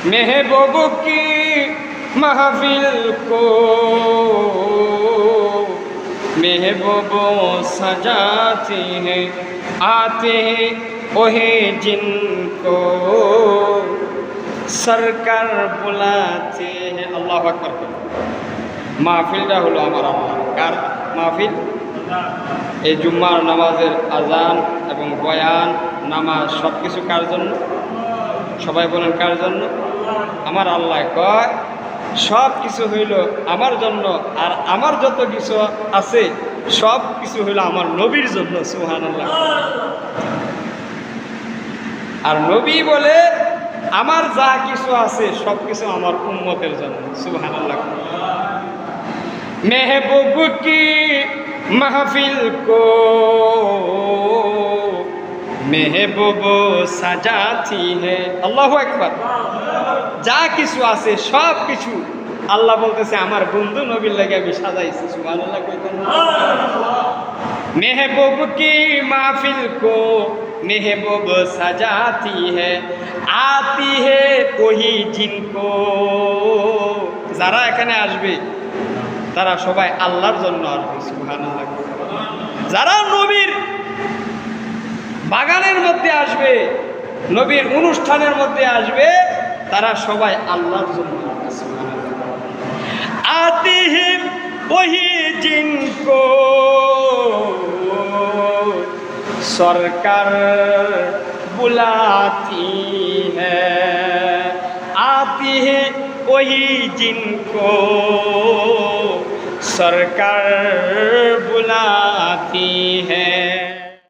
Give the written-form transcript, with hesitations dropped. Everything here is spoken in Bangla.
महबूब की महफिल को महबूब सजाती है, आते हैं वही जिनको सरकार बुलाते हैं। अल्लाह আকবার। মাহফিলটা হলো আমার আল্লাহ। কার মাহফিল? এই জুম্মার নামাজের আজান এবং বয়ান নামাজ সব কিছু কার জন্য? সবাই বলেন কার জন্য? আমার আল্লাহ কয় সব কিছু হইল আমার জন্য, আর আমার যত কিছু আছে সব কিছু হইল আমার নবীর জন্য। সুবহানাল্লাহ। আর নবী বলে আমার যা কিছু আছে সব কিছু আমার উম্মতের জন্য। সুবহানাল্লাহ। महबूब की महफिल को महबूब सजाती है। আল্লাহু আকবার। যা কিছু আছে সব কিছু আল্লাহ বলতেছে আমার বন্ধু নবীর লাগে আমি সাজাইছি। সুবহানাল্লাহ। महबूब की महफिल को महबूब सजाती है, आती है वही जिनको। যারা এখানে আসবে তারা সবাই আল্লাহর জন্য আসবে। সুবহানাল্লাহ। যারা নবীর বাগানের মধ্যে আসবে, নবীর অনুষ্ঠানের মধ্যে আসবে, তারা সবাই আল্লাহর জন্য আসবে। সুবহানাল্লাহ। আতি হি ওহি জিनको সরকার বুলাতি হ্যায়, আতি হি ওহি জিनको सरकार बुलाती है।